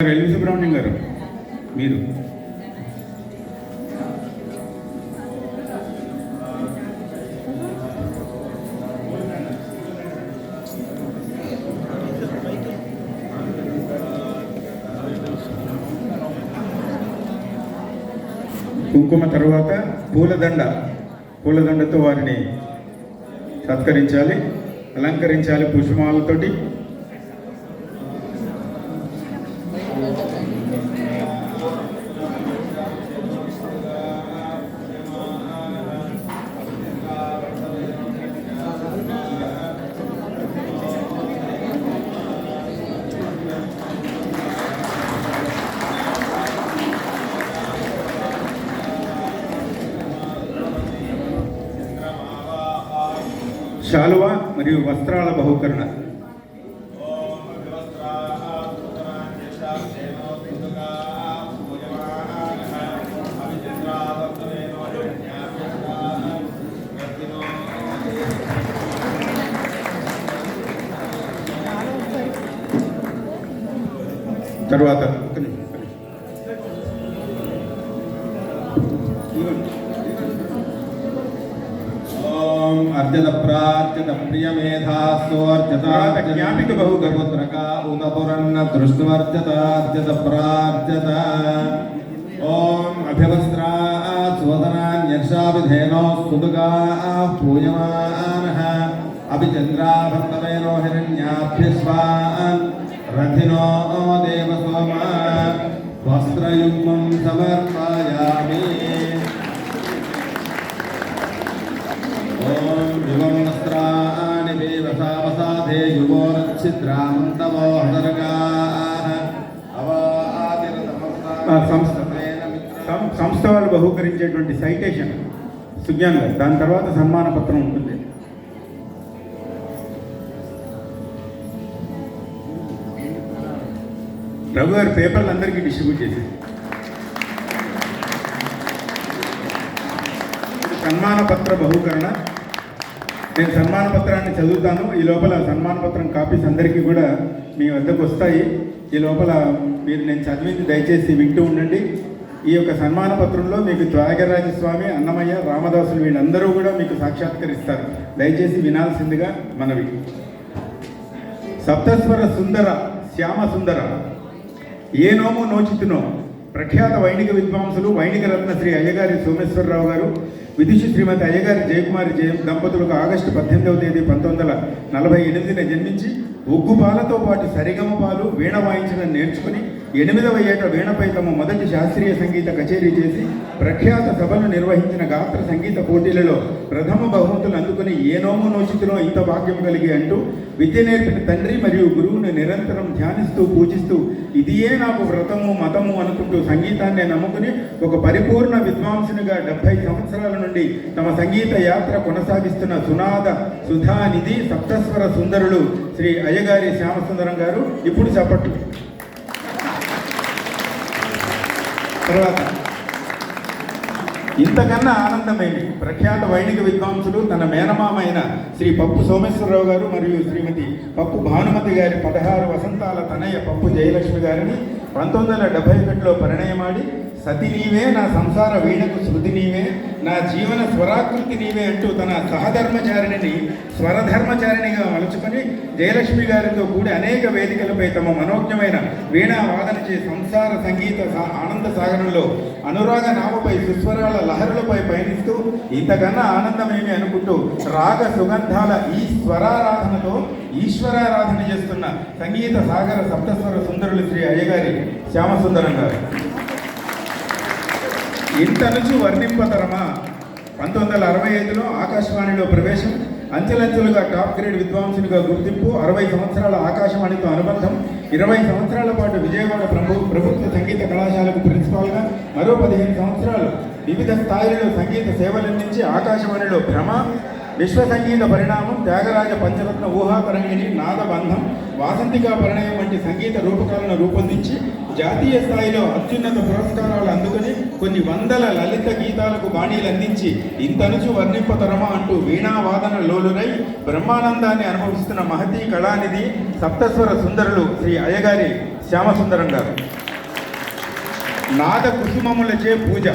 LV Subrahmanyam గారు మీరు కుంకుమ తరువాత పూలదండతో వారిని సత్కరించాలి, అలంకరించాలి పుష్పమాలతోటి. శాలువా మరియు వస్త్రాల బహుకరణ. తర్వాత अर्जत प्रार्जत प्रियमेधास्वर्जत ज्ञापिक बहुगपुत्रक उदपुरन्न दृष्टवर्जत अर्जत प्रार्जत ओम अभिवस्त्रा स्वदनान्यक्षाभिधेनो सुदुगा पूयमानः अभिचन्द्राभक्तवेनो हिरण्याभ्यस्वान् रथिनो देवसोमा वस्त्रयुग्मं समर्पयामि. युवं वस्त्राणि देवसावसाधे युवोरच्छिद्रामन्तवो हदरगाः సంస్థ వాళ్ళు బహుకరించేటువంటి సైటేషన్ సుజ్ఞాన్ గారు, దాని తర్వాత సన్మాన పత్రం ఉంటుంది. రఘు గారు పేపర్లు అందరికీ డిస్ట్రిబ్యూట్ చేశారు. సన్మాన పత్ర బహుకరణ. నేను సన్మాన పత్రాన్ని చదువుతాను. ఈ లోపల సన్మాన పత్రం కాపీస్ అందరికీ కూడా మీ వద్దకు వస్తాయి. ఈ లోపల మీరు నేను చదివింది దయచేసి వింటూ ఉండండి. ఈ యొక్క సన్మాన పత్రంలో మీకు త్యాగరాజస్వామి, అన్నమయ్య, రామదాసులు వీళ్ళందరూ కూడా మీకు సాక్షాత్కరిస్తారు. దయచేసి వినాల్సిందిగా మనవి. సప్తస్వర సుందర శ్యామ సుందర ఏ నోము నోచితునో ప్రఖ్యాత వైణిక విద్వాంసులు వైణిక రత్న శ్రీ అయ్యగారి సోమేశ్వరరావు గారు, విదుషి శ్రీమతి అయ్యగారి జయకుమారి దంపతులకు ఆగస్టు 18వ తేదీ 1948 జన్మించి ఒగ్గుపాలతో పాటు సరిగమ పాలు వీణ వాయించడం నేర్చుకుని 8వ ఏట వీణపై తమ మొదటి శాస్త్రీయ సంగీత కచేరీ చేసి ప్రఖ్యాత సభలు నిర్వహించిన గాత్ర సంగీత పోటీలలో ప్రథమ బహుమతులు అందుకుని ఏ నోము నోచితునో ఇంత భాగ్యం కలిగి అంటూ విద్య నేర్పిన తండ్రి మరియు గురువును నిరంతరం ధ్యానిస్తూ పూజిస్తూ ఇదియే నాకు వ్రతము మతము అనుకుంటూ సంగీతాన్ని నమ్ముకుని ఒక పరిపూర్ణ విద్వాంసునిగా 70 సంవత్సరాల నుండి తమ సంగీత యాత్ర కొనసాగిస్తున్న సునాద సుధానిధి సప్తస్వర సుందరులు శ్రీ అయ్యగారి శ్యామసుందరం గారు. ఇప్పుడు చెప్పట్టు. తర్వాత ఇంతకన్నా ఆనందమేమి. ప్రఖ్యాత వైణిక విద్వాంసులు తన మేనమామ అయిన శ్రీ పప్పు సోమేశ్వరరావు గారు మరియు శ్రీమతి పప్పు భానుమతి గారి 16 వసంతాల తనయ్య పప్పు జయలక్ష్మి గారిని 1971లో పరిణయమాడి సతి నీవే నా సంసార వీణకు శృతి నీవే నా జీవన స్వరాకృతి నీవే అంటూ తన సహధర్మచారిణిని స్వరధర్మచారిణిగా మలుచుకొని జయలక్ష్మి గారితో కూడి అనేక వేదికలపై తమ మనోజ్ఞమైన వీణా వాదనచే సంసార సంగీత ఆనంద సాగరంలో అనురాగ నామపై సుస్వరాల లహరులపై పయనిస్తూ ఇంతకన్నా ఆనందమేమి అనుకుంటూ రాగ సుగంధాల ఈ స్వరారాధనతో ఈశ్వరారాధన చేస్తున్న సంగీత సాగర సప్తస్వర సుందరులు శ్రీ అయ్యగారి శ్యామసుందరం గారు. ఇంత నుంచి వర్ణింపతరమా. 1965లో ఆకాశవాణిలో ప్రవేశం, అంచెలంచెలుగా టాప్ గ్రేడ్ విద్వాంసునిగా గుర్తింపు, 60 సంవత్సరాల ఆకాశవాణితో అనుబంధం, 20 సంవత్సరాల పాటు విజయవాడ ప్రభుత్వ సంగీత కళాశాలకు ప్రిన్సిపాల్గా, మరో 15 సంవత్సరాలు వివిధ స్థాయిలలో సంగీత సేవలందించి ఆకాశవాణిలో భ్రమ, విశ్వ సంగీత పరిణామం, త్యాగరాజ పంచరత్న ఊహాతరంగిణి, నాదబంధం, వాసంతికా పరిణయం వంటి సంగీత రూపకాలను రూపొందించి జాతీయ స్థాయిలో అత్యున్నత పురస్కారాలు అందుకుని కొన్ని వందల లలిత గీతాలకు బాణీలు అందించి ఇంతనుచు వర్ణింపతరమా అంటూ వీణావాదన లోలురై బ్రహ్మానందాన్ని అనుభవిస్తున్న మహతీ కళానిధి సప్తస్వర సుందరులు శ్రీ అయ్యగారి శ్యామసుందరం గారు. నాద కుసుమములచే పూజ.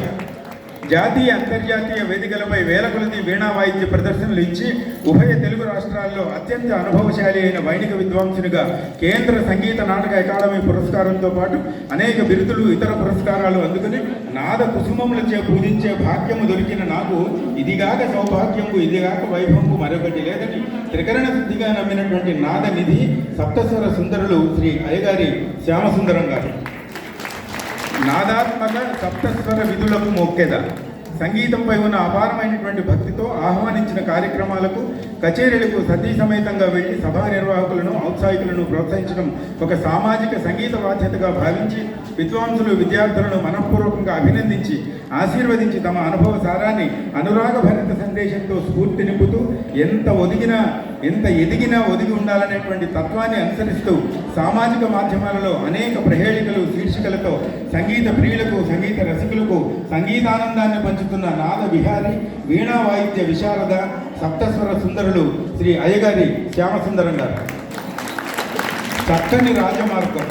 జాతీయ అంతర్జాతీయ వేదికలపై వేల కొలది వీణా వాయిద్య ప్రదర్శనలు ఇచ్చి ఉభయ తెలుగు రాష్ట్రాల్లో అత్యంత అనుభవశాలి అయిన వైణిక విద్వాంసునిగా కేంద్ర సంగీత నాటక అకాడమీ పురస్కారంతో పాటు అనేక బిరుదులు ఇతర పురస్కారాలు అందుకుని నాద కుసుమములచే పూజించే భాగ్యము దొరికిన నాకు ఇదిగాక సౌభాగ్యము ఇదిగాక వైభవము మరొకటి లేదని త్రికరణ శుద్ధిగా నమ్మినటువంటి నాద నిధి సప్తస్వర సుందరులు శ్రీ అయ్యగారి శ్యామసుందరం గారు. నాదాత్మక సప్తస్వర విధులకు మొక్కెద. సంగీతంపై ఉన్న అపారమైనటువంటి భక్తితో ఆహ్వానించిన కార్యక్రమాలకు కచేరీలకు సతీ సమేతంగా వెళ్లి సభా నిర్వాహకులను ఔత్సాహికులను ప్రోత్సహించడం ఒక సామాజిక సంగీత బాధ్యతగా భావించి విద్వాంసులు విద్యార్థులను మనఃపూర్వకంగా అభినందించి ఆశీర్వదించి తమ అనుభవ సారాన్ని అనురాగభరిత సందేశంతో స్ఫూర్తి నింపుతూ ఎంత ఎదిగినా ఒదిగి ఉండాలనేటువంటి తత్వాన్ని అనుసరిస్తూ సామాజిక మాధ్యమాలలో అనేక ప్రహేళికలు శీర్షికలతో సంగీత ప్రియులకు సంగీత రసికులకు సంగీతానందాన్ని పంచుతున్న నాద విహారి వీణా వాయిద్య విశారద సప్తస్వర సుందరులు శ్రీ అయ్యగారి శ్యామసుందరం గారు. చక్కని రాజమార్గం.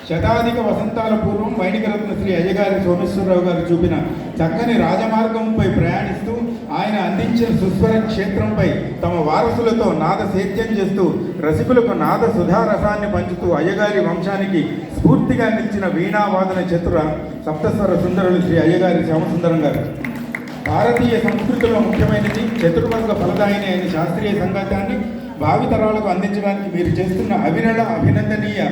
శతాధిక వసంతాల పూర్వం వైణికరత్న శ్రీ అయ్యగారి సోమేశ్వరరావు గారు చూపిన చక్కని రాజమార్గంపై ప్రయాణిస్తూ ఆయన అందించిన సుస్వర క్షేత్రంపై తమ వారసులతో నాద సేద్యం చేస్తూ రసికులకు నాద సుధారసాన్ని పంచుతూ అయ్యగారి వంశానికి స్ఫూర్తిగా నిలిచిన వీణావాదన చతుర సప్తస్వర సుందరులు శ్రీ అయ్యగారి శ్యామసుందరం గారు. భారతీయ సంస్కృతిలో ముఖ్యమైనది చతుర్వర్గ ఫలదాయిని అయిన శాస్త్రీయ సంగీతాన్ని భావితరాలకు అందించడానికి మీరు చేస్తున్న అవిరళ అభినందనీయ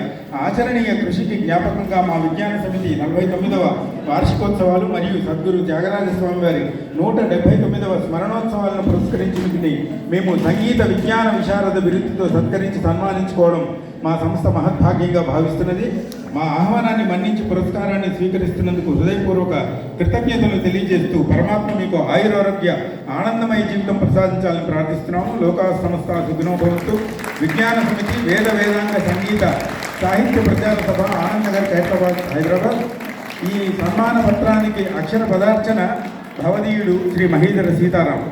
ఆచరణీయ కృషికి జ్ఞాపకంగా మా విజ్ఞాన సమితి 49వ వార్షికోత్సవాలు మరియు సద్గురు త్యాగరాజ స్వామి వారి 179వ స్మరణోత్సవాలను పురస్కరించుకుని మేము సంగీత విజ్ఞాన విశారద బిరుదుతో సత్కరించి సన్మానించుకోవడం మా సంస్థ మహద్భాగ్యంగా భావిస్తున్నది. మా ఆహ్వానాన్ని మన్నించి పురస్కారాన్ని స్వీకరిస్తున్నందుకు హృదయపూర్వక కృతజ్ఞతలు తెలియజేస్తూ పరమాత్మ మీకు ఆయురారోగ్య ఆనందమయ జీవితం ప్రసాదించాలని ప్రార్థిస్తున్నాము. లోకా సంస్థ సుఖినో భవంతు. విజ్ఞాన సమితి వేదాంగ సంగీత సాహిత్య ప్రచార సభ ఆనందనగర్ హైదరాబాద్ హైదరాబాద్. ఈ సన్మాన పత్రానికి అక్షర పదార్చన భవదీయుడు శ్రీ మహీధర సీతారాం.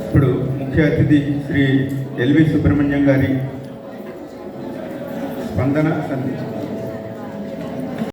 ఇప్పుడు ముఖ్య అతిథి శ్రీ ఎల్వి సుబ్రహ్మణ్యం గారి స్పందన సందేశం.